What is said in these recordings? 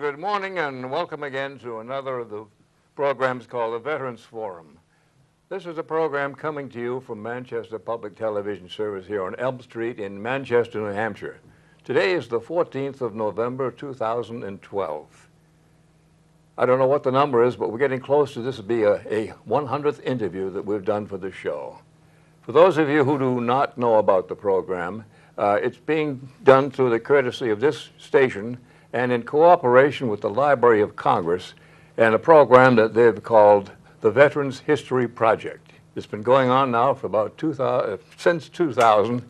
good morning and welcome again to another of the programs called the Veterans Forum. This is a program coming to you from Manchester Public Television Service here on Elm Street in Manchester, New Hampshire. Today is the 14th of November, 2012. I don't know what the number is, but we're getting close to this will be a 100th interview that we've done for the show. For those of you who do not know about the program, it's being done through the courtesy of this station and in cooperation with the Library of Congress and a program that they've called the Veterans History Project. It's been going on now for about since 2000,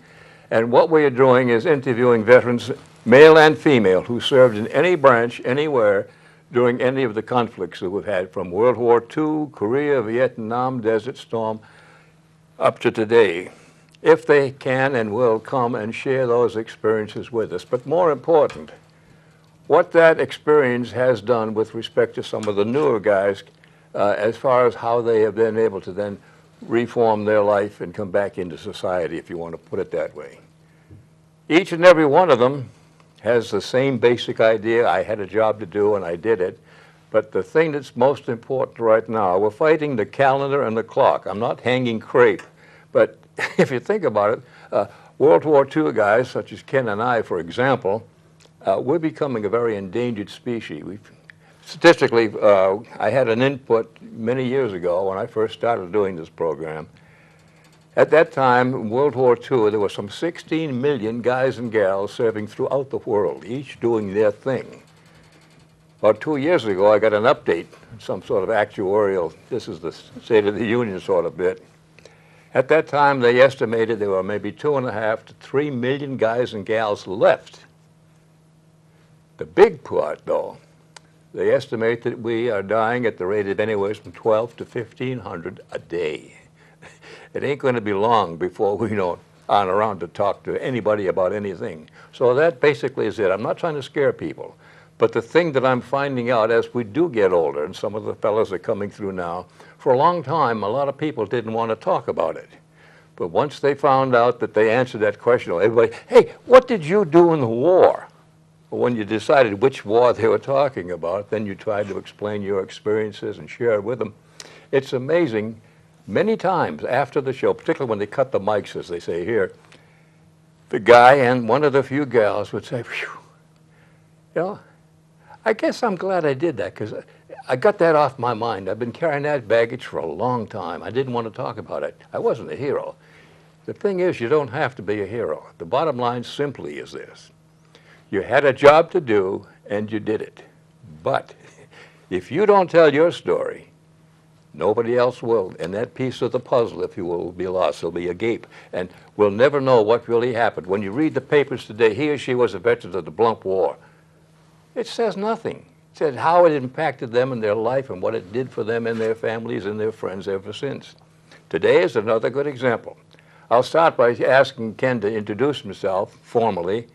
and what we are doing is interviewing veterans, male and female, who served in any branch, anywhere, during any of the conflicts that we've had, from World War II, Korea, Vietnam, Desert Storm, up to today, if they can and will come and share those experiences with us. But more important, what that experience has done with respect to some of the newer guys as far as how they have been able to then reform their life and come back into society, if you want to put it that way. Each and every one of them has the same basic idea. I had a job to do and I did it. But the thing that's most important right now, we're fighting the calendar and the clock. I'm not hanging crepe, but if you think about it, World War II guys, such as Ken and I, for example, we're becoming a very endangered species. Statistically, I had an input many years ago when I first started doing this program. At that time, in World War II, there were some 16 million guys and gals serving throughout the world, each doing their thing. About 2 years ago, I got an update, some sort of actuarial, this is the State of the Union sort of bit. At that time, they estimated there were maybe 2.5 to 3 million guys and gals left. The big part, though, they estimate that we are dying at the rate of anywhere from 12 to 1,500 a day. It ain't going to be long before we aren't around to talk to anybody about anything. So that basically is it. I'm not trying to scare people. But the thing that I'm finding out as we do get older, and some of the fellows are coming through now, for a long time, a lot of people didn't want to talk about it. But once they found out that they answered that question, everybody, hey, what did you do in the war? When you decided which war they were talking about, then you tried to explain your experiences and share it with them. It's amazing, many times after the show, particularly when they cut the mics, as they say here, the guy and one of the few gals would say, phew, I guess I'm glad I did that because I got that off my mind. I've been carrying that baggage for a long time. I didn't want to talk about it. I wasn't a hero. The thing is, you don't have to be a hero. The bottom line simply is this. You had a job to do, and you did it. But if you don't tell your story, nobody else will. And that piece of the puzzle, if you will be lost. There'll be a gape. And we'll never know what really happened. When you read the papers today, he or she was a veteran of the Blunt War. It says nothing. It says how it impacted them in their life and what it did for them and their families and their friends ever since. Today is another good example. I'll start by asking Ken to introduce himself formally.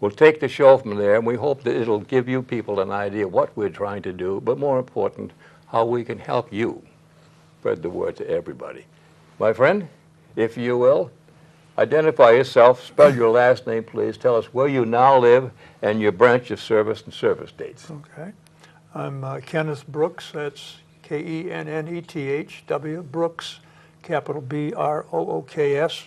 We'll take the show from there, and we hope that it'll give you people an idea what we're trying to do, but more important, how we can help you spread the word to everybody. My friend, if you will, identify yourself, spell your last name, please. Tell us where you now live and your branch of service and service dates. Okay. I'm Kenneth Brooks. That's Kennethw, Brooks, capital B-R-O-O-K-S.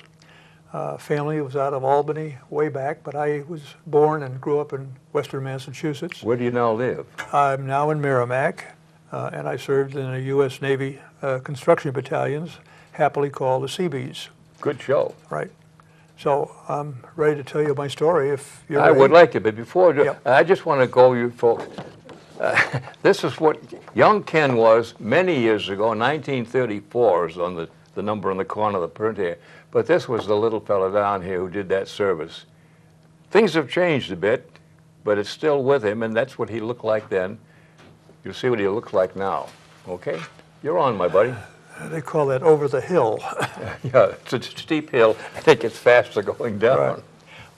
Family was out of Albany way back, but I was born and grew up in Western Massachusetts. Where do you now live? I'm now in Merrimack, and I served in the U.S. Navy construction battalions, happily called the Seabees. Good show. Right. So I'm ready to tell you my story if you're ready. I would like to, but before, yep. I just want to go, you folks. This is what young Ken was many years ago. 1934 is on the number on the corner of the print here. But this was the little fella down here who did that service. Things have changed a bit, but it's still with him, and that's what he looked like then. You'll see what he looks like now. Okay? You're on, my buddy. They call that over the hill. Yeah, it's a steep hill. I think it's faster going down. Right.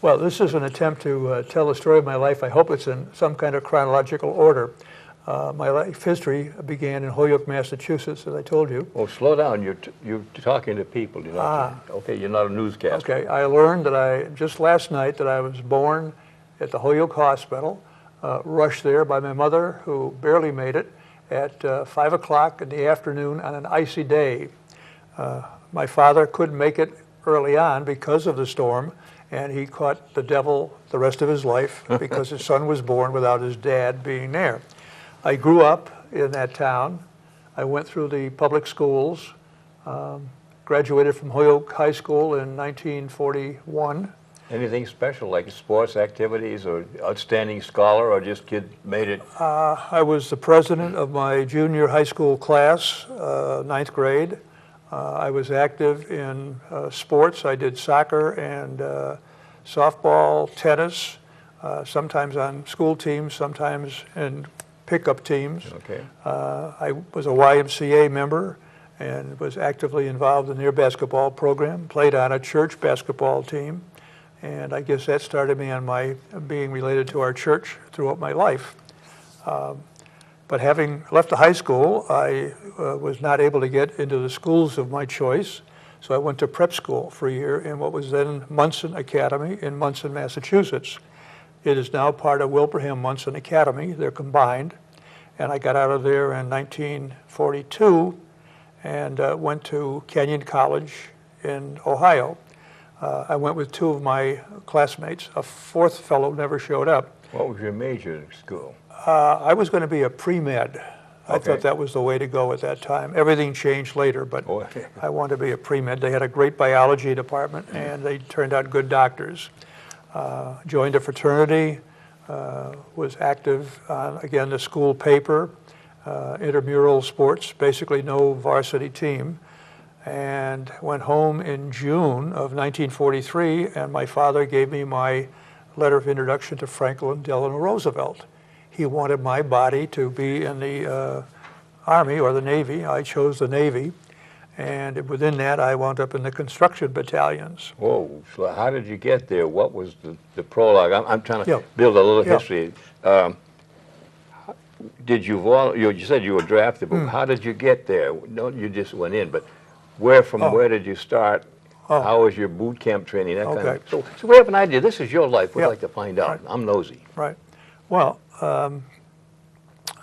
Well, this is an attempt to tell the story of my life. I hope it's in some kind of chronological order. My life history began in Holyoke, Massachusetts, as I told you. Oh, slow down. You're talking to people. You're not okay, you're not a newscaster. Okay, I learned that just last night that I was born at the Holyoke Hospital rushed there by my mother, who barely made it, at 5 o'clock in the afternoon on an icy day. My father couldn't make it early on because of the storm, and he caught the devil the rest of his life because his son was born without his dad being there. I grew up in that town. I went through the public schools, graduated from Holyoke High School in 1941. Anything special, like sports activities or outstanding scholar, or just kid made it? I was the president of my junior high school class, ninth grade. I was active in sports. I did soccer and softball, tennis, sometimes on school teams, sometimes in pickup teams. Okay. I was a YMCA member and was actively involved in their basketball program, played on a church basketball team, and I guess that started me on my being related to our church throughout my life. But having left the high school, I was not able to get into the schools of my choice, so I went to prep school for a year in what was then Munson Academy in Munson, Massachusetts. It is now part of Wilbraham Munson Academy. They're combined. And I got out of there in 1942 and went to Kenyon College in Ohio. I went with two of my classmates. A fourth fellow never showed up. What was your major in school? I was going to be a pre-med. I Okay. thought that was the way to go at that time. Everything changed later, but Oh. I wanted to be a pre-med. They had a great biology department, and they turned out good doctors. Joined a fraternity, was active on, again, the school paper, intramural sports, basically no varsity team, and went home in June of 1943, and my father gave me my letter of introduction to Franklin Delano Roosevelt. He wanted my body to be in the Army or the Navy. I chose the Navy, and within that I wound up in the construction battalions. Whoa, so how did you get there? What was the prologue? I'm trying to Yeah. build a little Yeah. history. Did you, you said you were drafted, but how did you get there? No, you just went in, but where did you start? How was your boot camp training, that kind Okay. of? So we have an idea. This is your life. We'd Yeah. like to find out. Right. I'm nosy. Right. Well,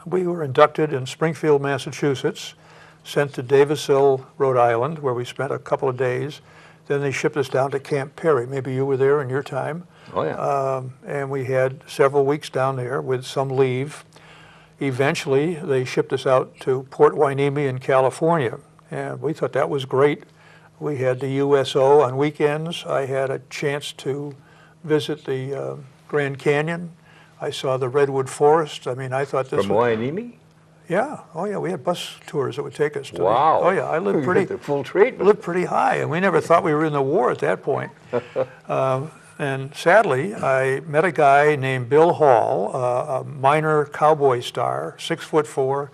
we were inducted in Springfield, Massachusetts, sent to Davisville, Rhode Island, where we spent a couple of days. Then they shipped us down to Camp Perry. Maybe you were there in your time. Oh, yeah. And we had several weeks down there with some leave. Eventually, they shipped us out to Port Hueneme in California, and we thought that was great. We had the USO on weekends. I had a chance to visit the Grand Canyon. I saw the Redwood Forest. I mean, I thought this From Hueneme? Yeah, oh yeah, we had bus tours that would take us to Wow. oh yeah, I lived You pretty get the full treatment. lived pretty high, and we never thought we were in the war at that point. And sadly, I met a guy named Bill Hall, a minor cowboy star, 6'4",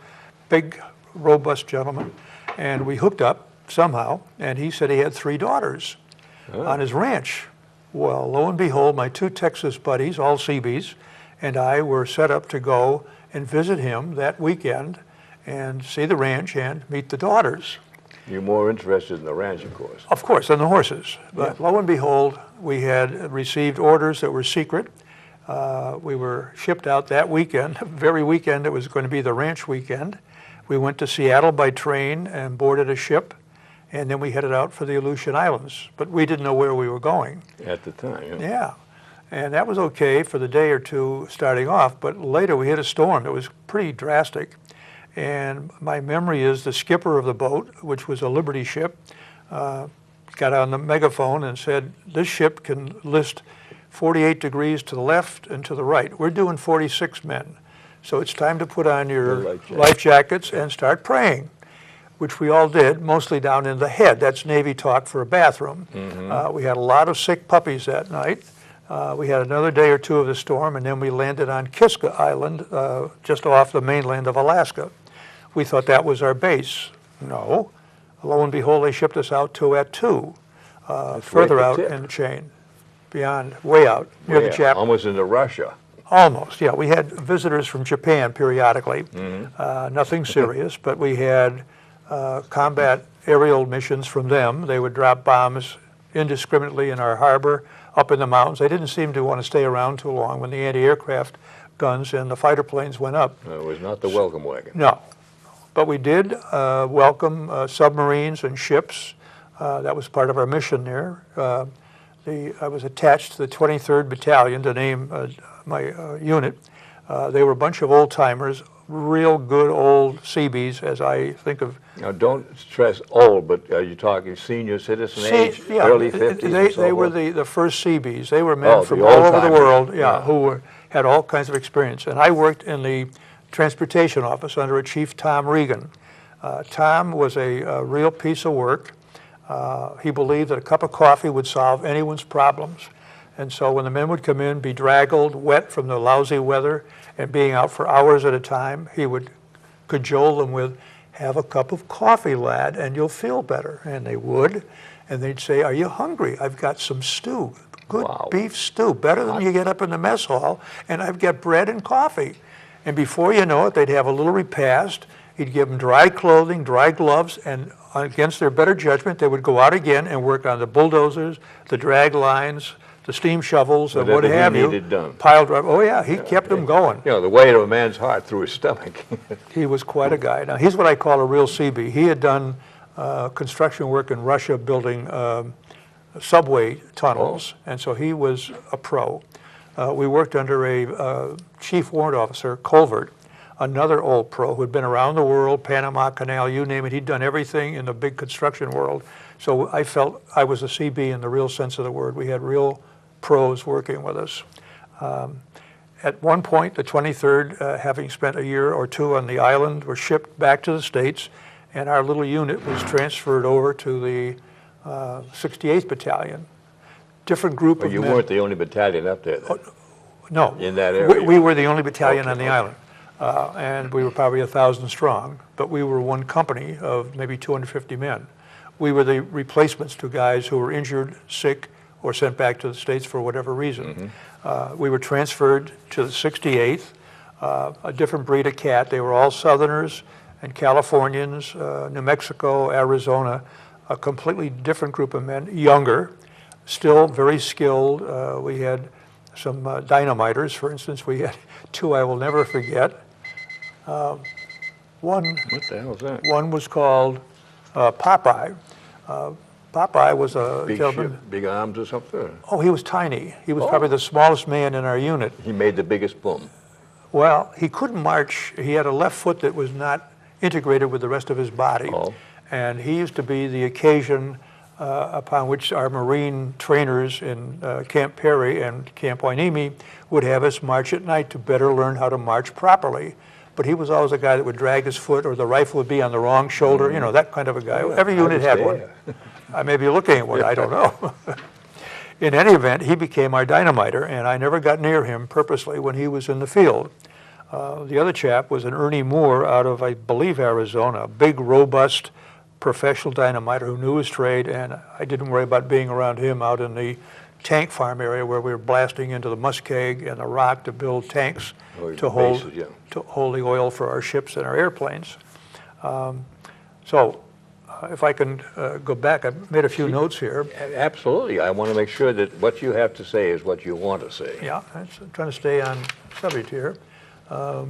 big, robust gentleman, and we hooked up somehow. And he said he had 3 daughters on his ranch. Well, lo and behold, my 2 Texas buddies, all Seabees, and I were set up to go and visit him that weekend and see the ranch and meet the daughters. You're more interested in the ranch, of course. And the horses. But lo and behold, we had received orders that were secret. We were shipped out that weekend, very weekend. It was going to be the ranch weekend. We went to Seattle by train and boarded a ship, and then we headed out for the Aleutian Islands. But we didn't know where we were going. At the time, yeah. Yeah. And that was okay for the day or two starting off, but later we hit a storm. It was pretty drastic. And my memory is the skipper of the boat, which was a Liberty ship, got on the megaphone and said, this ship can list 48 degrees to the left and to the right. We're doing 46 men. So it's time to put on your life jackets and start praying, which we all did, mostly down in the head. That's Navy talk for a bathroom. We had a lot of sick puppies that night. We had another day or two of the storm, and then we landed on Kiska Island, just off the mainland of Alaska. We thought that was our base. No. Lo and behold, they shipped us out to Attu, further right out at the tip. in the chain, beyond, way out, near the Yeah, chap. almost into Russia. Almost, yeah. We had visitors from Japan periodically. Nothing serious, but we had combat aerial missions from them. They would drop bombs indiscriminately in our harbor, up in the mountains. They didn't seem to want to stay around too long. When the anti-aircraft guns and the fighter planes went up. No, it was not the welcome wagon. No, but we did welcome submarines and ships. That was part of our mission there. I was attached to the 23rd Battalion to name my unit. They were a bunch of old-timers, real good old Seabees, as I think of. Now, don't stress old, but are you talking senior citizen age, Yeah, early 50s? and so they were forth? the first Seabees. They were men Oh, from the all over the old-timers. world, Yeah. who had all kinds of experience. And I worked in the transportation office under a Chief Tom Regan. Tom was a real piece of work. He believed that a cup of coffee would solve anyone's problems. And so when the men would come in, bedraggled, wet from the lousy weather, and being out for hours at a time, he would cajole them with, "Have a cup of coffee, lad, and you'll feel better." And they would. And they'd say, "Are you hungry? I've got some stew, good Wow. beef stew, better than you get up in the mess hall, and I've got bread and coffee." And before you know it, they'd have a little repast. He'd give them dry clothing, dry gloves, and against their better judgment, they would go out again and work on the bulldozers, the drag lines, the steam shovels, and what Whatever he have you. needed done. Pile drive. Oh yeah, he kept them going. You know, the weight of a man's heart through his stomach. He was quite a guy. Now, he's what I call a real CB. He had done construction work in Russia building subway tunnels, and so he was a pro. We worked under a chief warrant officer, Colvert, another old pro who had been around the world, Panama Canal, you name it. He'd done everything in the big construction world. So I felt I was a CB in the real sense of the word. We had real pros working with us. At one point, the 23rd, having spent a year or two on the island, were shipped back to the States, and our little unit was transferred over to the 68th Battalion. Different group But of you men. weren't the only battalion up there then. No. in that area. We were the only battalion on the Okay. island, and we were probably 1,000 strong, but we were one company of maybe 250 men. We were the replacements to guys who were injured, sick, or sent back to the States for whatever reason. We were transferred to the 68th, a different breed of cat. They were all Southerners and Californians, New Mexico, Arizona, a completely different group of men, younger, still very skilled. We had some dynamiters, for instance. We had two I will never forget. One What the hell is that? one was called Popeye. Popeye was a Big gentleman. ship, big arms or something? Oh, he was tiny. He was probably the smallest man in our unit. He made the biggest boom. Well, he couldn't march. He had a left foot that was not integrated with the rest of his body. Oh. And he used to be the occasion upon which our Marine trainers in Camp Perry and Camp Hueneme would have us march at night to better learn how to march properly. But he was always a guy that would drag his foot, or the rifle would be on the wrong shoulder, you know, that kind of a guy. Every unit had one. I may be looking at one, I don't know. In any event, he became our dynamiter, and I never got near him purposely when he was in the field. The other chap was an Ernie Moore out of, I believe, Arizona, a big, robust, professional dynamiter who knew his trade, and I didn't worry about being around him out in the tank farm area where we were blasting into the muskeg and the rock to build tanks to hold the oil for our ships and our airplanes. If I can go back, I've made a few notes here. Absolutely. I want to make sure that what you have to say is what you want to say. Yeah, I'm trying to stay on subject here. I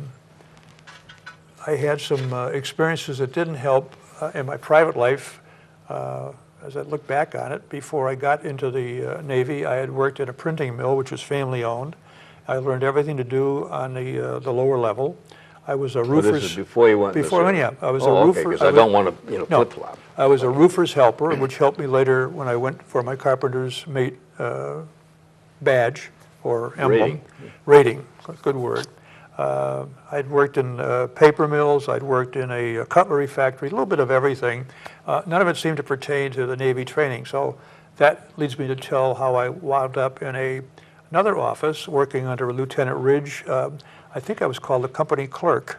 had some experiences that didn't help in my private life. As I look back on it, before I got into the Navy, I had worked at a printing mill, which was family owned. I learned everything to do on the lower level. I was a roofer's. This is before you went. I was a okay, roofer. because I don't want to, No, flip-flop. I was a roofer's helper, which helped me later when I went for my carpenter's mate badge or emblem. Rating, good word. I'd worked in paper mills, I'd worked in a cutlery factory, a little bit of everything. None of it seemed to pertain to the Navy training, so that leads me to tell how I wound up in another office working under Lieutenant Ridge. I think I was called a company clerk.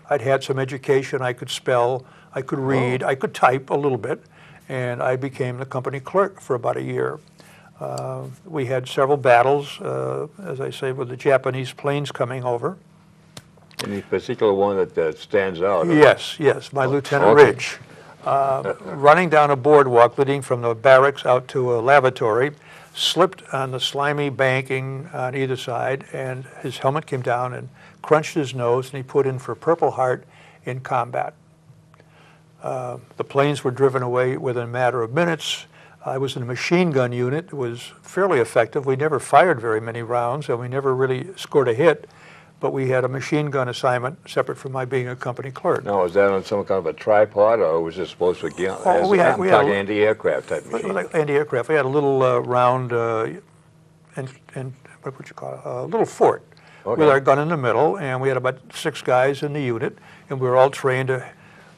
I'd had some education, I could spell, I could read, I could type a little bit, and I became the company clerk for about a year. We had several battles, as I say, with the Japanese planes coming over. Any particular one that stands out? Yes, my Lieutenant okay. Ridge. Running down a boardwalk leading from the barracks out to a lavatory, slipped on the slimy banking on either side, and his helmet came down and crunched his nose, and he put in for Purple Heart in combat. The planes were driven away within a matter of minutes. I was in a machine gun unit. It was fairly effective. We never fired very many rounds, and we never really scored a hit, but we had a machine gun assignment separate from my being a company clerk. Now, was that on some kind of a tripod, or was it supposed to get anti-aircraft type machine? Like anti-aircraft. We had a little round, and what would you call it, a little fort with our gun in the middle, and we had about 6 guys in the unit, and we were all trained to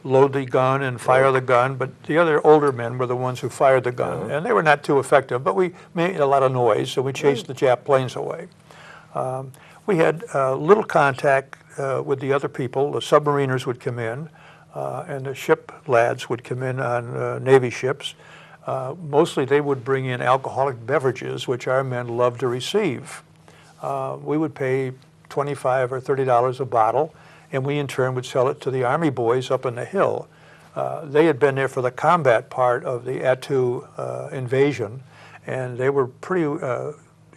load the gun and fire the gun, but the other older men were the ones who fired the gun, and they were not too effective, but we made a lot of noise, so we chased the Jap planes away. We had little contact with the other people. The submariners would come in, and the ship lads would come in on Navy ships. Mostly they would bring in alcoholic beverages, which our men loved to receive. We would pay $25 or $30 a bottle, and we in turn would sell it to the Army boys up in the hill. They had been there for the combat part of the Attu invasion, and they were pretty,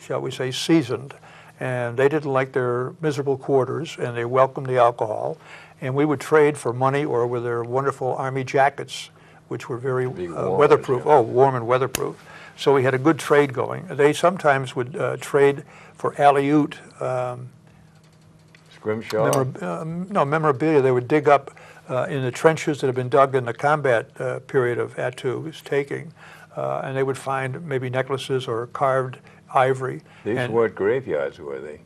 shall we say, seasoned. And they didn't like their miserable quarters, and they welcomed the alcohol. And we would trade for money or with their wonderful Army jackets, which were very weatherproof. Yeah. Oh, warm and weatherproof. So we had a good trade going. They sometimes would trade for Aleut. Scrimshaw? Memorabilia. They would dig up in the trenches that had been dug in the combat period of Attu's taking, and they would find maybe necklaces or carved ivory. These weren't graveyards, were they?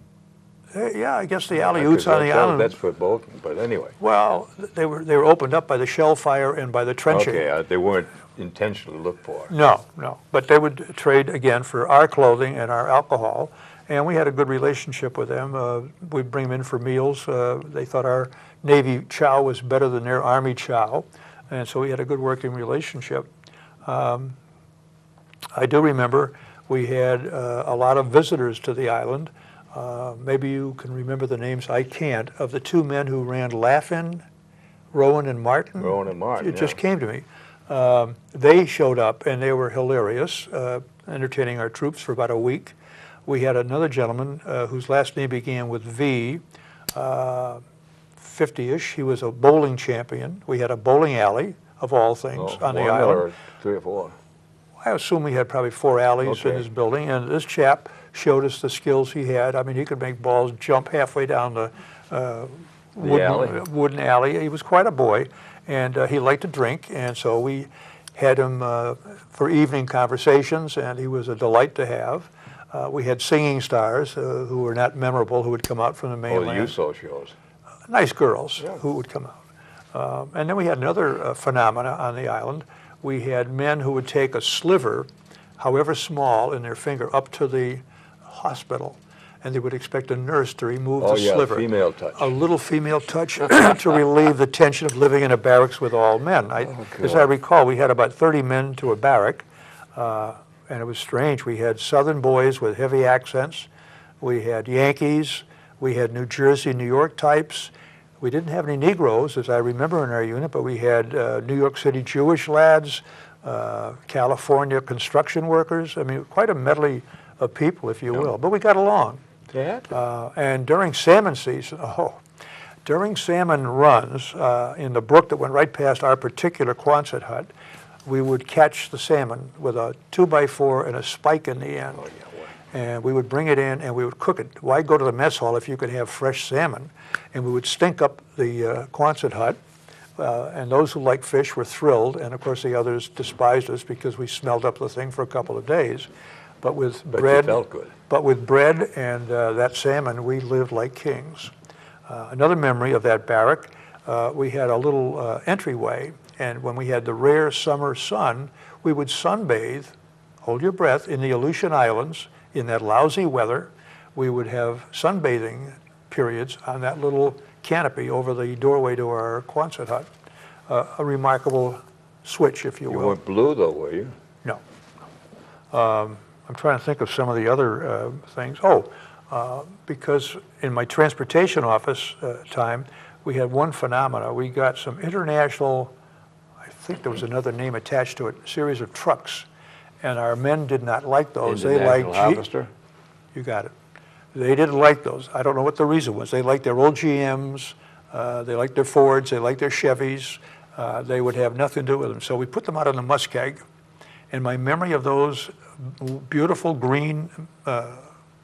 Yeah, I guess the Aleuts on the island. That's football, but anyway. Well, they were opened up by the shell fire and by the trenching. Okay, they weren't intentionally looked for. No, but they would trade again for our clothing and our alcohol, and we had a good relationship with them. We'd bring them in for meals. They thought our Navy chow was better than their Army chow, and so we had a good working relationship. I do remember we had a lot of visitors to the island. Maybe you can remember the names, I can't, of the 2 men who ran Laugh-In, Rowan and Martin. Rowan and Martin, It just came to me. They showed up, and they were hilarious, entertaining our troops for about a week. We had another gentleman whose last name began with V, 50-ish. He was a bowling champion. We had a bowling alley, of all things, on the island. Or 3 or 4? I assume we had probably 4 alleys in his building, and this chap showed us the skills he had. I mean, he could make balls jump halfway down the wooden alley. He was quite a boy, and he liked to drink, and so we had him for evening conversations, and he was a delight to have. We had singing stars who were not memorable, who would come out from the mainland. Oh, the USO shows. Nice girls who would come out. And then we had another phenomena on the island. We had men who would take a sliver, however small, in their finger up to the hospital, and they would expect a nurse to remove the sliver. Female touch. A little female touch to relieve the tension of living in a barracks with all men. As I recall, we had about 30 men to a barrack, and it was strange. We had Southern boys with heavy accents. We had Yankees. We had New Jersey, New York types. We didn't have any Negroes, as I remember, in our unit, but we had New York City Jewish lads, California construction workers. I mean, quite a medley of people, if you will. But we got along. Yeah. And during salmon season, during salmon runs in the brook that went right past our particular Quonset hut, we would catch the salmon with a 2x4 and a spike in the end. And we would bring it in and we would cook it. Why go to the mess hall if you could have fresh salmon? And we would stink up the Quonset hut, and those who liked fish were thrilled, and of course the others despised us because we smelled up the thing for a couple of days. But with bread, you felt good. But with bread and that salmon, we lived like kings. Another memory of that barrack, we had a little entryway, and when we had the rare summer sun, we would sunbathe, hold your breath, in the Aleutian Islands in that lousy weather. We would have sunbathing periods on that little canopy over the doorway to our Quonset hut. A remarkable switch, if you will. You weren't blue, though, were you? No. I'm trying to think of some of the other things. Because in my transportation office time, we had one phenomena. We got some international, I think there was another name attached to it, series of trucks. And our men did not like those. They International liked Harvester? You got it. They didn't like those. I don't know what the reason was. They liked their old GMs, they liked their Fords, they liked their Chevys. They would have nothing to do with them. So we put them out on the muskeg. And my memory of those beautiful green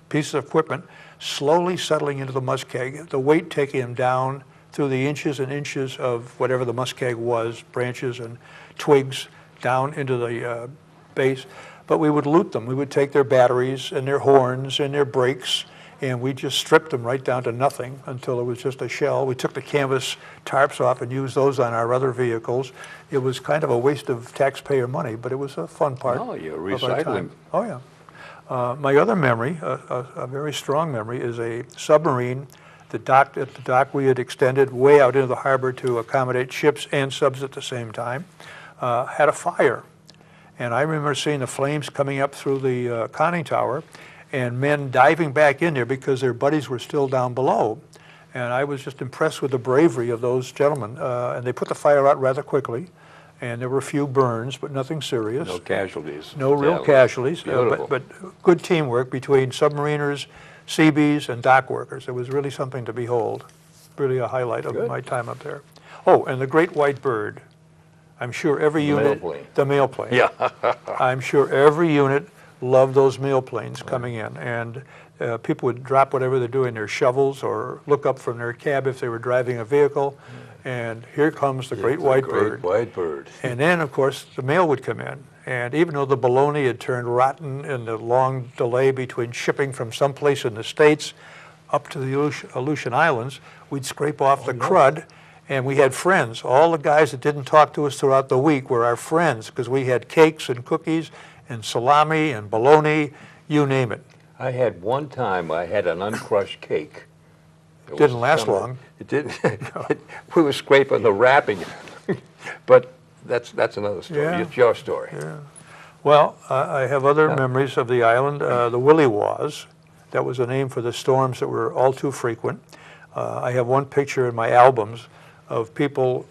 pieces of equipment slowly settling into the muskeg, the weight taking them down through the inches and inches of whatever the muskeg was, branches and twigs, down into the base. But we would loot them. We would take their batteries and their horns and their brakes, and we just stripped them right down to nothing until it was just a shell. We took the canvas tarps off and used those on our other vehicles. It was kind of a waste of taxpayer money, but it was a fun part. Oh, you're of our recycling. time. Oh, yeah. My other memory, a very strong memory, is a submarine. At the dock we had extended way out into the harbor to accommodate ships and subs at the same time, had a fire. And I remember seeing the flames coming up through the conning tower and men diving back in there because their buddies were still down below. And I was just impressed with the bravery of those gentlemen. And they put the fire out rather quickly. And there were a few burns, but nothing serious. No casualties. No real Yeah, casualties, beautiful. but good teamwork between submariners, Seabees, and dock workers. It was really something to behold. Really a highlight of Good. my time up there. Oh, and the great white bird. I'm sure every The unit, mail plane. the mail plane. Yeah. I'm sure every unit loved those mail planes coming in, and people would drop whatever they're doing, their shovels, or look up from their cab if they were driving a vehicle, and here comes the great white bird. Great white bird. And then, of course, the mail would come in, and even though the bologna had turned rotten in the long delay between shipping from someplace in the States up to the Aleutian Islands, we'd scrape off the crud. And we had friends. All the guys that didn't talk to us throughout the week were our friends because we had cakes and cookies and salami and bologna, you name it. I had one time, I had an uncrushed cake. It Didn't was last summer. long. It didn't. We were scraping the wrapping. But that's another story. Yeah. It's your story. Well, I have other memories of the island. The Willie Waws, that was a name for the storms that were all too frequent. I have one picture in my albums of people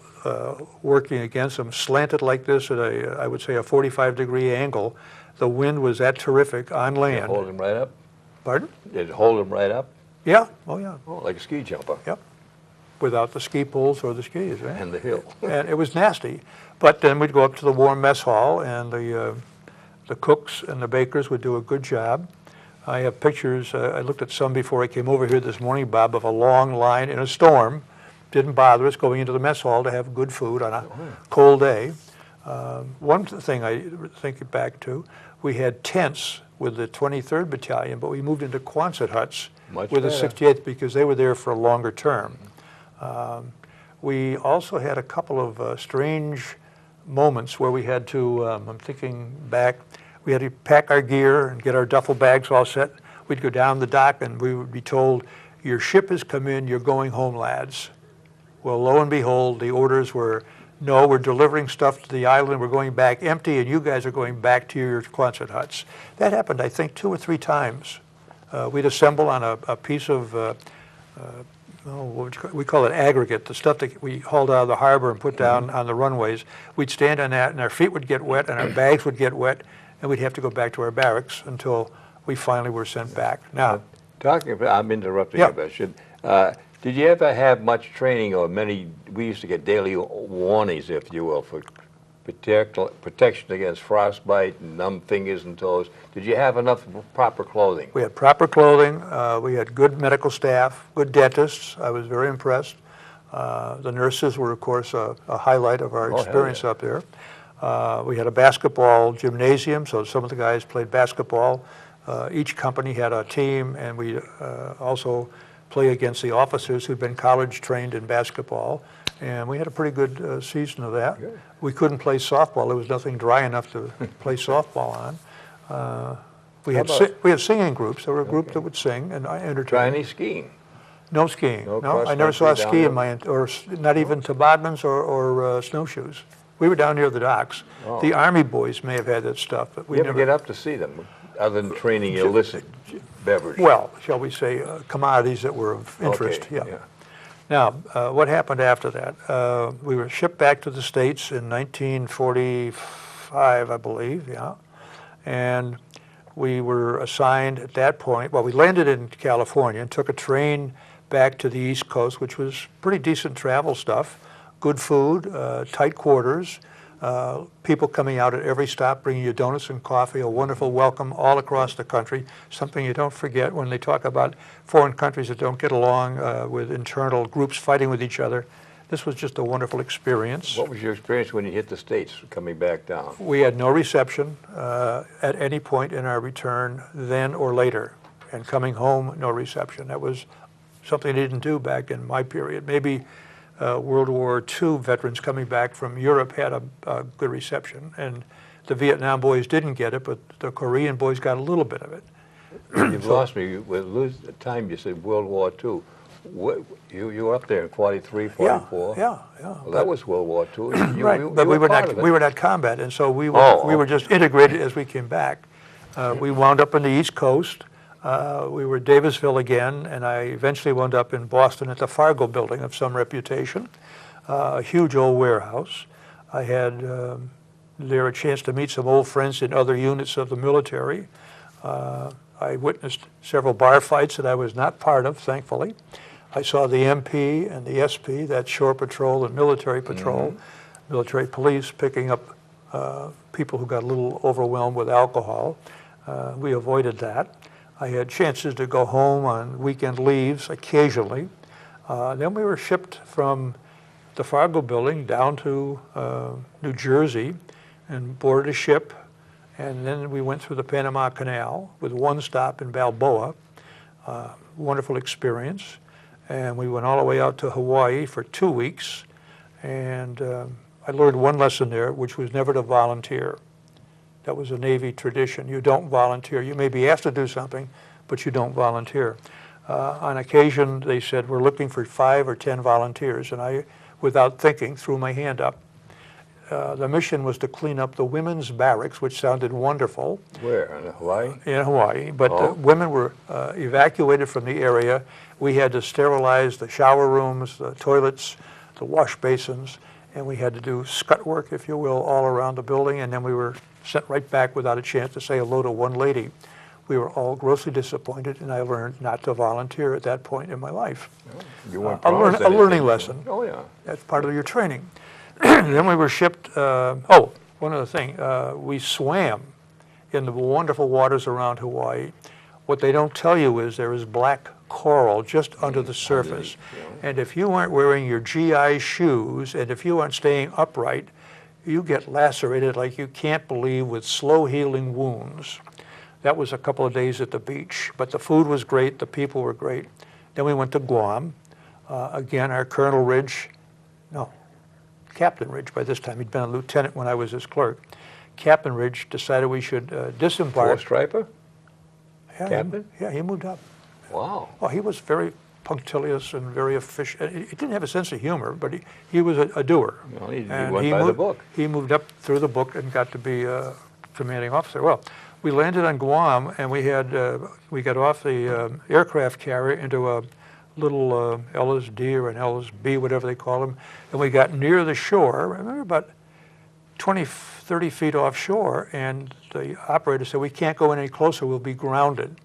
working against them, slanted like this at I would say a 45-degree angle. The wind was that terrific on Did it land. hold him right up? Pardon? Did it hold him right up? Yeah, oh yeah, Oh, like a ski jumper. yep. Without the ski poles or the skis, right? And the hill. And it was nasty. But then we'd go up to the warm mess hall, and the cooks and the bakers would do a good job. I have pictures, I looked at some before I came over here this morning, Bob, of a long line in a storm. Didn't bother us going into the mess hall to have good food on a cold day. One thing I think back to, we had tents with the 23rd Battalion, but we moved into Quonset huts Much with the better. 68th because they were there for a longer term. We also had a couple of strange moments where we had to, I'm thinking back, we had to pack our gear and get our duffel bags all set. We'd go down the dock and we would be told, your ship has come in, you're going home, lads. Well, lo and behold, the orders were, no, we're delivering stuff to the island, we're going back empty, and you guys are going back to your Quonset huts. That happened, I think, 2 or 3 times. We'd assemble on a piece of, we call it aggregate, the stuff that we hauled out of the harbor and put down on the runways. We'd stand on that, and our feet would get wet, and our bags would get wet, and we'd have to go back to our barracks until we finally were sent back. Now, Talking about, I'm interrupting Yeah. you, but should, did you ever have much training or many, we used to get daily warnings, if you will, for protection against frostbite and numb fingers and toes. Did you have enough proper clothing? we had proper clothing, we had good medical staff, good dentists. I was very impressed. The nurses were, of course, a highlight of our Oh, hell experience yeah. up there. We had a basketball gymnasium, so some of the guys played basketball. Each company had a team, and we also play against the officers who'd been college trained in basketball. And we had a pretty good season of that. Good. We couldn't play softball. There was nothing dry enough to play softball on. We How had about- we had singing groups. There were a group that would sing and Try entertain. any skiing? No skiing. No No, I never saw a cross-country ski down in my, or not even toboggans or snowshoes. We were down near the docks. Oh. The Army boys may have had that stuff, but we You ever never. get up to see them, other than training illicit beverage? Well, shall we say, commodities that were of interest, Okay, yeah. Now, what happened after that? We were shipped back to the States in 1945, I believe, yeah. And we were assigned at that point, well, we landed in California and took a train back to the East Coast, which was pretty decent travel stuff, good food, tight quarters, people coming out at every stop bringing you donuts and coffee, a wonderful welcome all across the country, something you don't forget when they talk about foreign countries that don't get along with internal groups fighting with each other. This was just a wonderful experience. What was your experience when you hit the States coming back down? We had no reception at any point in our return, then or later. And coming home, no reception. That was something they didn't do back in my period. Maybe World War II veterans coming back from Europe had a good reception. And the Vietnam boys didn't get it, but the Korean boys got a little bit of it. You've lost me. With the time you said World War II. You were up there in 43, 44. Yeah. Well, that was World War II. Right, but we were not combat, and so we were just integrated as we came back. We wound up on the East Coast. We were at Davisville again, and I eventually wound up in Boston at the Fargo building of some reputation, a huge old warehouse. I had there a chance to meet some old friends in other units of the military. I witnessed several bar fights that I was not part of, thankfully. I saw the MP and the SP, that shore patrol and military patrol, military police picking up people who got a little overwhelmed with alcohol. We avoided that. I had chances to go home on weekend leaves occasionally. Then we were shipped from the Fargo building down to New Jersey and boarded a ship. And then we went through the Panama Canal with one stop in Balboa. Wonderful experience. And we went all the way out to Hawaii for 2 weeks. And I learned one lesson there, which was never to volunteer. That was a Navy tradition. You don't volunteer. You may be asked to do something, but you don't volunteer. On occasion, they said, we're looking for 5 or 10 volunteers. And I, without thinking, threw my hand up. The mission was to clean up the women's barracks, which sounded wonderful. Where, in Hawaii? In Hawaii, but the women were evacuated from the area. We had to sterilize the shower rooms, the toilets, the wash basins, and we had to do scut work, if you will, all around the building, and then we were sent right back without a chance to say hello to one lady. We were all grossly disappointed, and I learned not to volunteer at that point in my life. You weren't a learning lesson. Oh, yeah. That's part of your training. Then we were shipped, one other thing, we swam in the wonderful waters around Hawaii. What they don't tell you is there is black coral just under the surface. And if you aren't wearing your GI shoes and if you aren't staying upright, you get lacerated like you can't believe with slow healing wounds. That was a couple of days at the beach, but the food was great, the people were great. Then we went to Guam. Again, our Captain Ridge by this time. He'd been a lieutenant when I was his clerk. Captain Ridge decided we should disembark. Four-striper? Yeah, Captain? he moved up. Wow. Well, he was very punctilious and very efficient. He didn't have a sense of humor, but he was a doer. Well, he went by the book. He moved up through the book and got to be a commanding officer. Well, we landed on Guam, and we got off the aircraft carrier into a little LSD or an LSB, whatever they call them, and we got near the shore. I remember about 20, 30 feet offshore, and the operator said, we can't go any closer, we'll be grounded.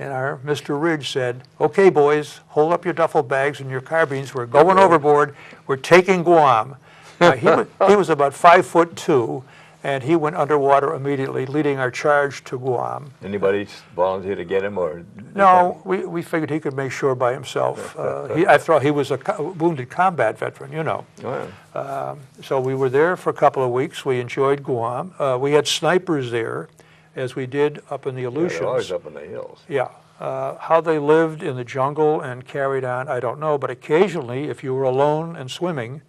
And our Mr. Ridge said, okay, boys, hold up your duffel bags and your carbines, we're going overboard, we're taking Guam. He was about 5'2", and he went underwater immediately, leading our charge to Guam. Anybody volunteer to get him, or? No, we figured he could make sure by himself. I thought he was a wounded combat veteran, you know. Oh, yeah. So we were there for a couple of weeks. We enjoyed Guam. We had snipers there, as we did up in the Aleutians. Yeah, they're always up in the hills. Yeah. How they lived in the jungle and carried on, I don't know. But occasionally, if you were alone and swimming,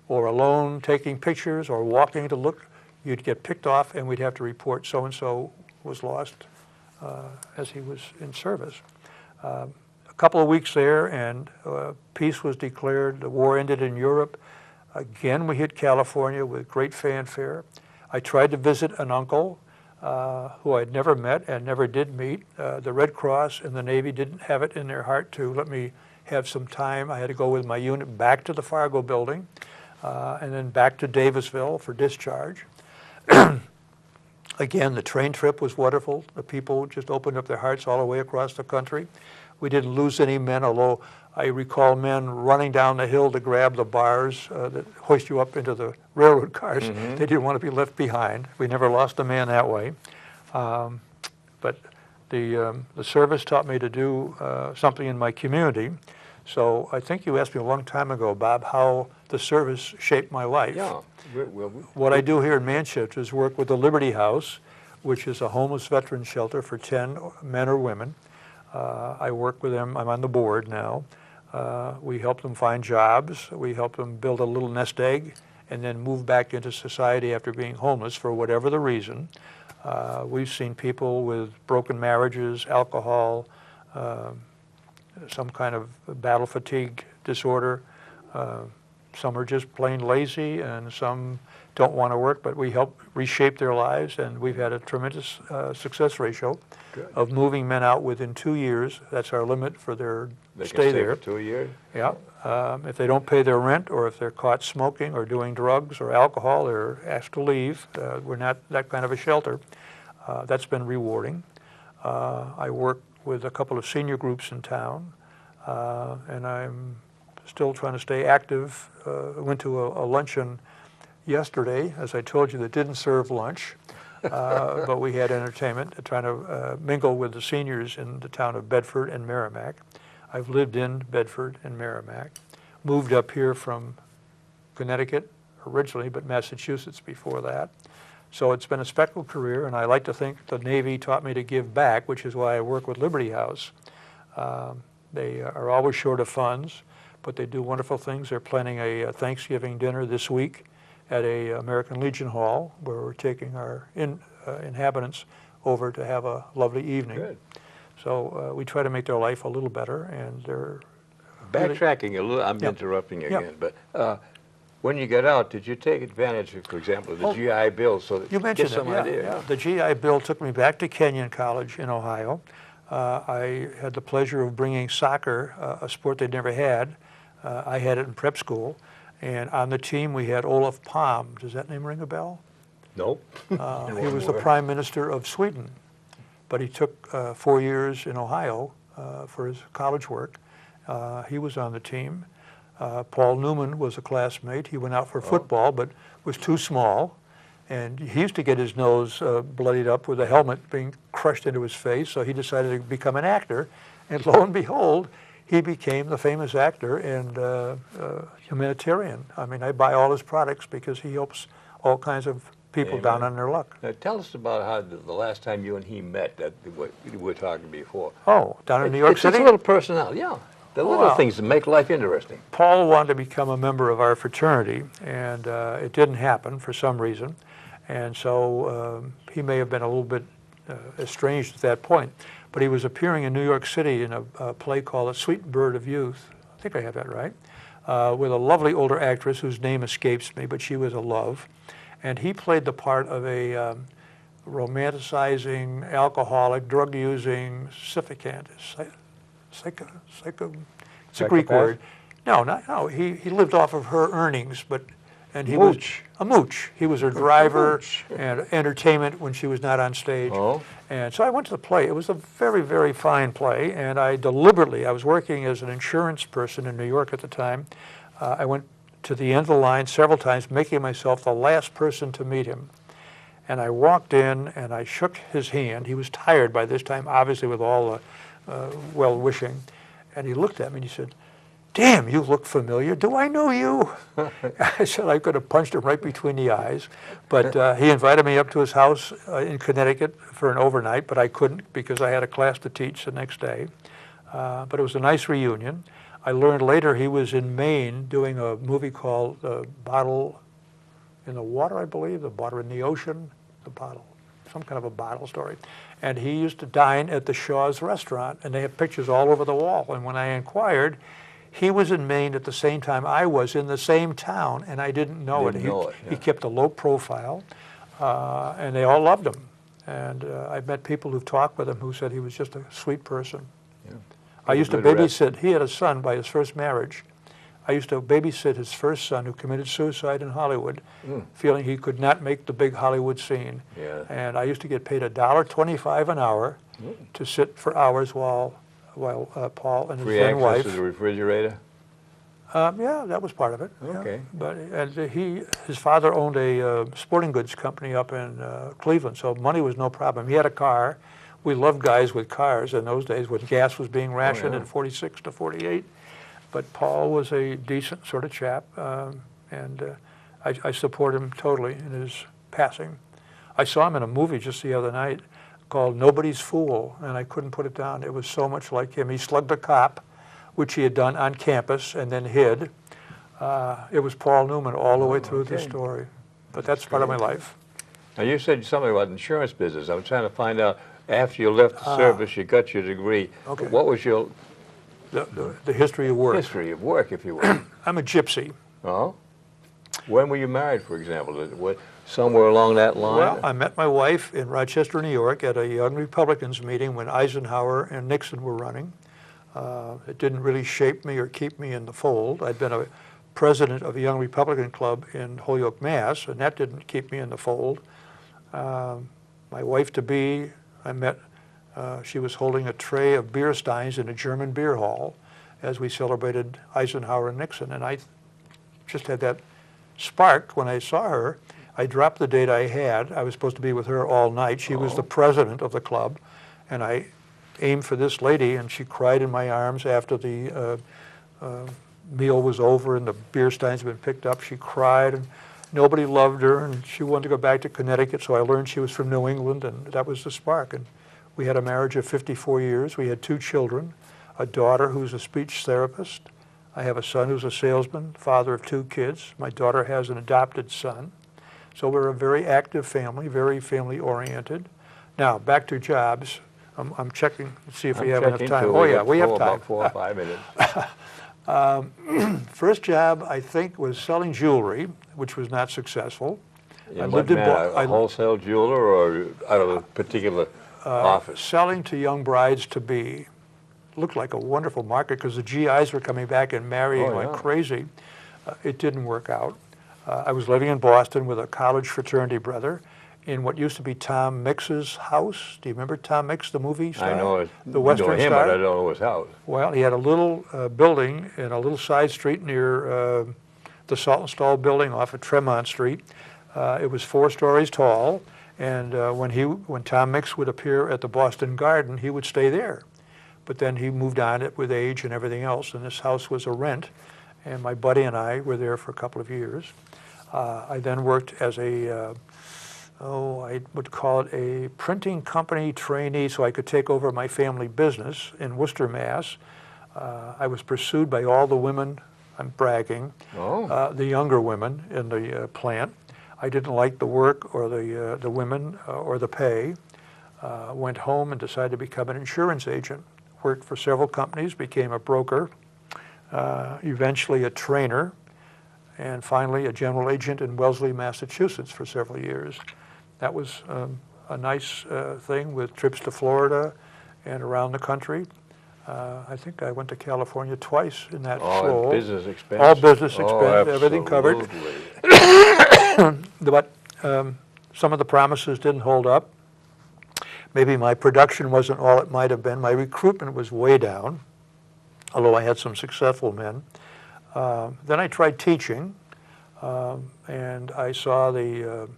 or alone taking pictures, or walking to look, you'd get picked off, and we'd have to report so-and-so was lost as he was in service. A couple of weeks there, and peace was declared. The war ended in Europe. Again, we hit California with great fanfare. I tried to visit an uncle who I'd never met and never did meet. The Red Cross and the Navy didn't have it in their heart to let me have some time. I had to go with my unit back to the Fargo building and then back to Davisville for discharge. Again, the train trip was wonderful. The people just opened up their hearts all the way across the country. We didn't lose any men, although I recall men running down the hill to grab the bars that hoist you up into the railroad cars. Mm-hmm. They didn't want to be left behind. We never lost a man that way. But the service taught me to do something in my community. So I think you asked me a long time ago, Bob, how the service shaped my life. Yeah. What I do here in Manchester is work with the Liberty House, which is a homeless veteran shelter for 10 men or women. I work with them. I'm on the board now. We help them find jobs. We help them build a little nest egg and then move back into society after being homeless for whatever the reason. We've seen people with broken marriages, alcohol, some kind of battle fatigue disorder. Some are just plain lazy, and some don't want to work, but we help reshape their lives, and we've had a tremendous success ratio of moving men out within 2 years. That's our limit for their They stay can stay there. for 2 years? Yeah. If they don't pay their rent, or if they're caught smoking or doing drugs or alcohol, they're asked to leave. We're not that kind of a shelter. That's been rewarding. I work with a couple of senior groups in town, and I'm still trying to stay active. I went to a luncheon yesterday, as I told you, that didn't serve lunch, but we had entertainment, trying to mingle with the seniors in the town of Bedford and Merrimack. I've lived in Bedford and Merrimack, moved up here from Connecticut originally, but Massachusetts before that. So it's been a spectacle career, and I like to think the Navy taught me to give back, which is why I work with Liberty House. They are always short of funds, but they do wonderful things. They're planning a Thanksgiving dinner this week at a American Legion Hall, where we're taking our inhabitants over to have a lovely evening. Good. So we try to make their life a little better, and they're really- Backtracking a little, I'm Yep. interrupting Yep. again, but when you get out, did you take advantage of, for example, the Oh, GI Bill so that You mentioned get some it, yeah, idea? yeah. The GI Bill took me back to Kenyon College in Ohio. I had the pleasure of bringing soccer, a sport they'd never had. I had it in prep school, and on the team we had Olof Palme. Does that name ring a bell? Nope. He was the Prime Minister of Sweden, but he took 4 years in Ohio for his college work. He was on the team. Paul Newman was a classmate. He went out for football, but was too small. And he used to get his nose bloodied up with a helmet being crushed into his face, so he decided to become an actor. And lo and behold, he became the famous actor and humanitarian. I mean, I buy all his products because he helps all kinds of people Amen. down on their luck. Now, tell us about how the last time you and he met, that what we were talking before. Oh, down in New York It's City? a little personality, yeah. The little Wow. things that make life interesting. Paul wanted to become a member of our fraternity, and it didn't happen for some reason. And so he may have been a little bit estranged at that point. But he was appearing in New York City in a play called A Sweet Bird of Youth. I think I have that right. With a lovely older actress whose name escapes me, but she was a love. And he played the part of a romanticizing, alcoholic, drug-using sycophant. It's a Greek Psychopath? word. No. He lived off of her earnings, and he Mooch. was a mooch. He was her driver mooch. and entertainment when she was not on stage. Oh. And so I went to the play. It was a very, very fine play, and I was working as an insurance person in New York at the time. I went to the end of the line several times, making myself the last person to meet him. And I walked in and I shook his hand. He was tired by this time, obviously with all the well-wishing. And he looked at me and he said, "Damn, you look familiar. Do I know you?" I said I could have punched him right between the eyes. But he invited me up to his house in Connecticut for an overnight, but I couldn't because I had a class to teach the next day. But it was a nice reunion. I learned later he was in Maine doing a movie called Bottle in the Water, I believe, The Bottle in the Ocean, The Bottle, some kind of a bottle story. And he used to dine at the Shaw's restaurant, and they have pictures all over the wall. And when I inquired, he was in Maine at the same time I was, in the same town, and I didn't know Didn't it. know it, He yeah. kept a low profile, and they all loved him. And I've met people who've talked with him who said he was just a sweet person. Yeah. I used to Good rep. babysit. He had a son by his first marriage, I used to babysit his first son who committed suicide in Hollywood, feeling he could not make the big Hollywood scene. Yeah. And I used to get paid $1.25 an hour to sit for hours while Paul and his Free then access wife. to the refrigerator? Yeah, that was part of it. yeah. Okay. But his father owned a sporting goods company up in Cleveland, so money was no problem. He had a car. We loved guys with cars in those days when gas was being rationed yeah. in 46 to 48. But Paul was a decent sort of chap, and I support him totally in his passing. I saw him in a movie just the other night called Nobody's Fool, and I couldn't put it down. It was so much like him. He slugged a cop, which he had done on campus and then hid. It was Paul Newman all the way through the okay. story. But that's part of my life. Now, you said something about insurance business. I'm trying to find out, after you left the service, you got your degree. Okay. What was your The history of work. history of work, if you will? I'm a gypsy. Oh? When were you married, for example? Somewhere along that line? Well, I met my wife in Rochester, New York at a Young Republicans meeting when Eisenhower and Nixon were running. It didn't really shape me or keep me in the fold. I'd been a president of a Young Republican Club in Holyoke, Mass., and that didn't keep me in the fold. My wife-to-be, I met, she was holding a tray of beer steins in a German beer hall as we celebrated Eisenhower and Nixon, and I just had that spark when I saw her. I dropped the date I had. I was supposed to be with her all night. She was the president of the club, and I aimed for this lady, and she cried in my arms after the meal was over and the beer steins had been picked up. She cried, and nobody loved her, and she wanted to go back to Connecticut, so I learned she was from New England, and that was the spark. And we had a marriage of 54 years. We had 2 children, a daughter who's a speech therapist. I have a son who's a salesman, father of 2 kids. My daughter has an adopted son. So we're a very active family, very family-oriented. Now, back to jobs. I'm checking to see if we have enough time. Oh, yeah, we have time. About 4 or 5 minutes. First job, I think, was selling jewelry, which was not successful. In what manner? A wholesale jeweler or out of a particular office? Selling to young brides-to-be. Looked like a wonderful market because the GIs were coming back and marrying like crazy. It didn't work out. I was living in Boston with a college fraternity brother in what used to be Tom Mix's house. Do you remember Tom Mix, the movie star? I know it. The Western him, star? but I don't know his house. Well, he had a little building in a little side street near the Salt and Stall building off of Tremont Street. It was 4 stories tall, and when Tom Mix would appear at the Boston Garden, he would stay there. But then he moved on with age and everything else, and this house was a rent, and my buddy and I were there for a couple of years. I then worked as I would call it a printing company trainee so I could take over my family business in Worcester, Mass. I was pursued by all the women, I'm bragging, the younger women in the plant. I didn't like the work or the women or the pay. Went home and decided to become an insurance agent. Worked for several companies, became a broker, eventually a trainer, and finally a general agent in Wellesley, Massachusetts for several years. That was a nice thing with trips to Florida and around the country. I think I went to California twice in that role. All business expense? All business expense, everything covered. But some of the promises didn't hold up. Maybe my production wasn't all it might have been. My recruitment was way down, although I had some successful men. Then I tried teaching, and I saw the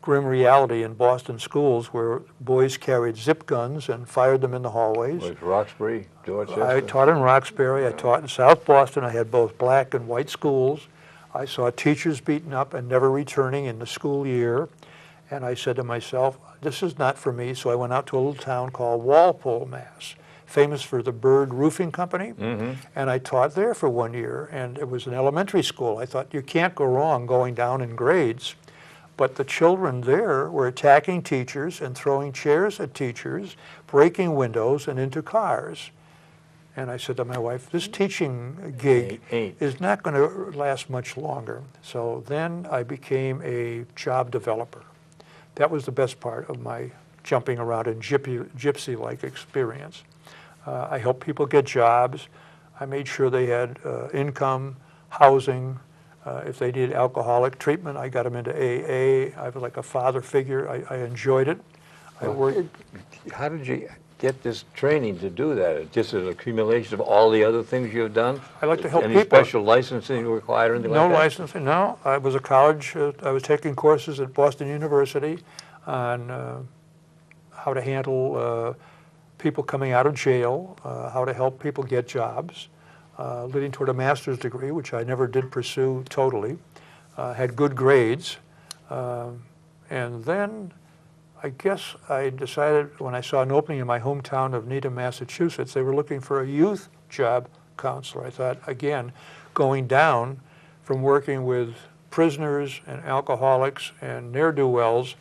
grim reality in Boston schools where boys carried zip guns and fired them in the hallways. Was Roxbury, Dorchester? I taught in Roxbury. I taught in South Boston. I had both black and white schools. I saw teachers beaten up and never returning in the school year. And I said to myself, this is not for me. So I went out to a little town called Walpole, Mass., famous for the Bird Roofing Company. And I taught there for 1 year. And it was an elementary school. I thought, you can't go wrong going down in grades. But the children there were attacking teachers and throwing chairs at teachers, breaking windows and into cars. And I said to my wife, this teaching gig is not going to last much longer. So then I became a job developer. That was the best part of my jumping around in gypsy-like experience. I helped people get jobs. I made sure they had income, housing. If they needed alcoholic treatment, I got them into AA. I was like a father figure. I enjoyed it. I worked. How did you get this training to do that? Just an accumulation of all the other things you've done? I like to help Any people. special licensing required or anything No like that? licensing, no. I was a college, I was taking courses at Boston University on how to handle people coming out of jail, how to help people get jobs, leading toward a master's degree, which I never did pursue totally. Had good grades. And then I guess I decided when I saw an opening in my hometown of Needham, Massachusetts, they were looking for a youth job counselor. I thought, again, going down from working with prisoners and alcoholics and ne'er-do-wells,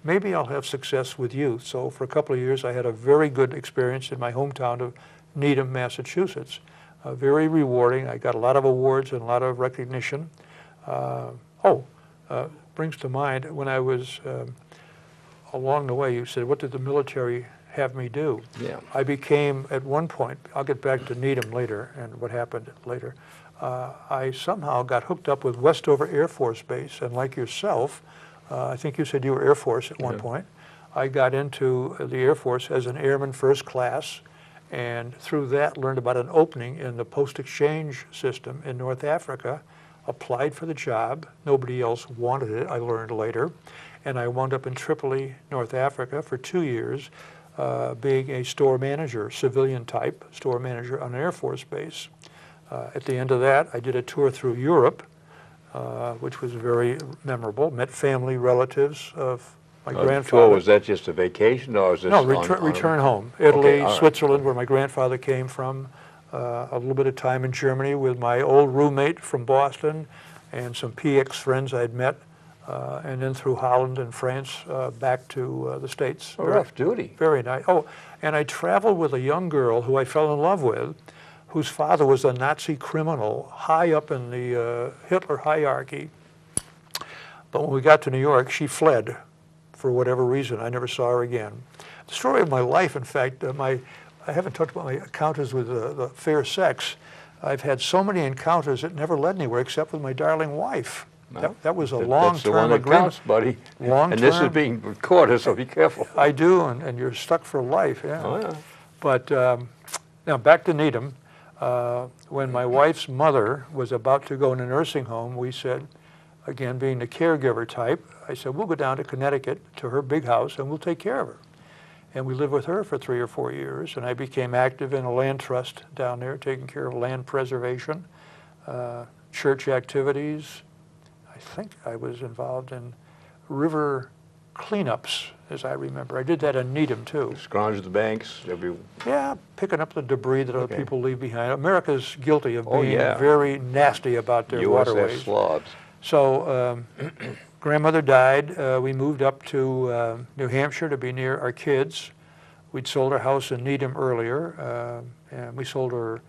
maybe I'll have success with youth. So for a couple of years, I had a very good experience in my hometown of Needham, Massachusetts. Very rewarding. I got a lot of awards and a lot of recognition. Brings to mind, when I was along the way, you said, what did the military have me do? Yeah. I became, at one point, I'll get back to Needham later and what happened later, I somehow got hooked up with Westover Air Force Base, and like yourself, I think you said you were Air Force at one point. I got into the Air Force as an airman first class, and through that learned about an opening in the post-exchange system in North Africa, applied for the job. Nobody else wanted it, I learned later. And I wound up in Tripoli, North Africa for 2 years, being a store manager, civilian type store manager on an Air Force base. At the end of that, I did a tour through Europe, which was very memorable. Met family, relatives of my grandfather. Was that just a vacation, or was this No, return home. Italy, Okay, all right. Switzerland, where my grandfather came from. A little bit of time in Germany with my old roommate from Boston and some PX friends I'd met. And then through Holland and France back to the States. Rough duty. Very nice. Oh, and I traveled with a young girl who I fell in love with, whose father was a Nazi criminal high up in the Hitler hierarchy. But when we got to New York, she fled for whatever reason. I never saw her again. The story of my life, in fact, I haven't talked about my encounters with the fair sex. I've had so many encounters that never led anywhere except with my darling wife. That was a long-term agreement. That's the one that counts, buddy. Long-term. And this is being recorded, so be careful. I do, and you're stuck for life, yeah. Oh, yeah. But now back to Needham. When my wife's mother was about to go in a nursing home, we said, again, being the caregiver type, I said, we'll go down to Connecticut to her big house and we'll take care of her. And we lived with her for 3 or 4 years, and I became active in a land trust down there, taking care of land preservation, church activities. I think I was involved in river cleanups, as I remember. I did that in Needham, too. Scrounge the banks. Yeah, picking up the debris that other people leave behind. America's guilty of Oh, being yeah. very nasty about their waterways. USS Slobs. So grandmother died. We moved up to New Hampshire to be near our kids. We'd sold our house in Needham earlier, and we sold her.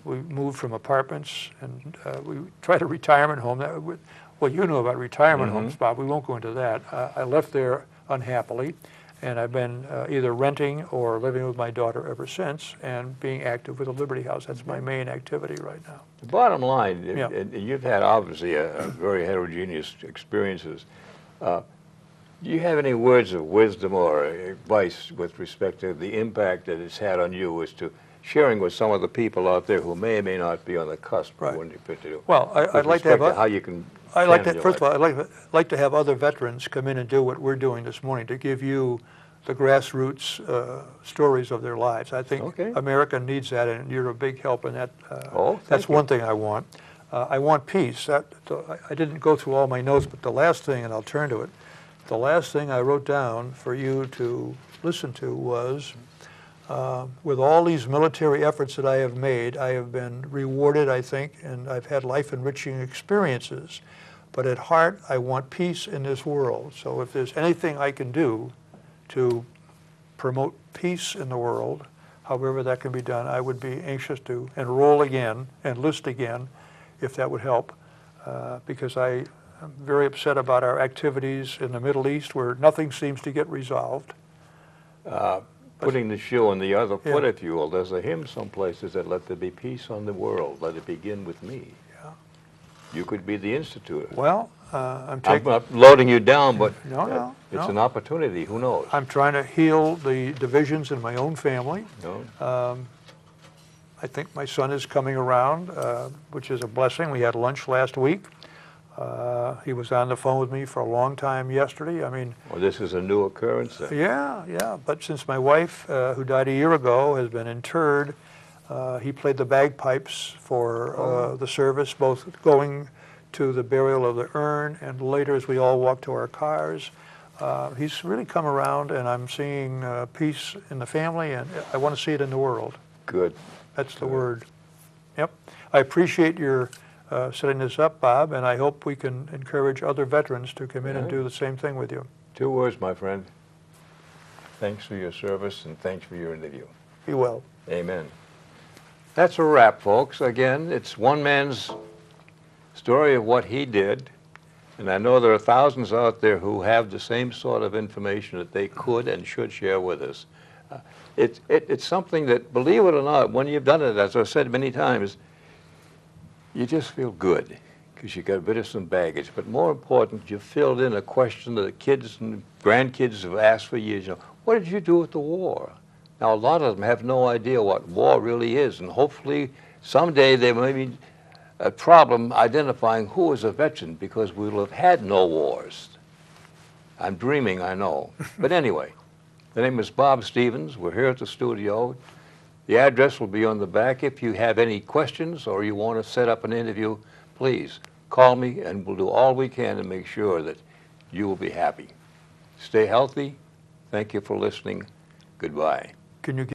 We moved from apartments, and we tried a retirement home. Well, you know about retirement homes, Bob. We won't go into that. I left there unhappily, and I've been either renting or living with my daughter ever since, and being active with the Liberty House. That's my main activity right now. The bottom line, Yeah. you've had obviously a very heterogeneous experiences. Do you have any words of wisdom or advice with respect to the impact that it's had on you as to sharing with some of the people out there who may or may not be on the cusp of what you fit to do? Well, I'd like to With respect have how you can first of all, I'd like to have other veterans come in and do what we're doing this morning, to give you the grassroots stories of their lives. I think America needs that, and you're a big help in that. That's one thing I want. I want peace. I didn't go through all my notes, but the last thing, and I'll turn to it, the last thing I wrote down for you to listen to was, with all these military efforts that I have made, I have been rewarded, I think, and I've had life-enriching experiences. But at heart, I want peace in this world. So if there's anything I can do to promote peace in the world, however that can be done, I would be anxious to enroll again, enlist again, if that would help, because I'm very upset about our activities in the Middle East, where nothing seems to get resolved. Putting the shoe on the other foot, if you will, there's a hymn some places that let there be peace on the world, let it begin with me. You could be the institutor. Well, I'm I'm taking, not loading you down, but No, it's no. an opportunity. Who knows? I'm trying to heal the divisions in my own family. No? I think my son is coming around, which is a blessing. We had lunch last week. He was on the phone with me for a long time yesterday. I mean, Well, this is a new occurrence then. yeah. But since my wife, who died a year ago, has been interred, he played the bagpipes for the service, both going to the burial of the urn and later as we all walked to our cars. He's really come around, and I'm seeing peace in the family, and I want to see it in the world. Good. That's the word. Yep. I appreciate your setting this up, Bob, and I hope we can encourage other veterans to come in and do the same thing with you. 2 words, my friend. Thanks for your service and thanks for your interview. Be well. Amen. That's a wrap, folks. Again, it's one man's story of what he did, and I know there are thousands out there who have the same sort of information that they could and should share with us. It's something that, believe it or not, when you've done it, as I've said many times, you just feel good because you got rid of some baggage. But more important, you filled in a question that the kids and grandkids have asked for years. You know, what did you do with the war? Now, a lot of them have no idea what war really is, and hopefully someday there may be a problem identifying who is a veteran because we will have had no wars. I'm dreaming, I know. But anyway, the name is Bob Stevens. We're here at the studio. The address will be on the back. If you have any questions or you want to set up an interview, please call me and we'll do all we can to make sure that you will be happy. Stay healthy. Thank you for listening. Goodbye. Can you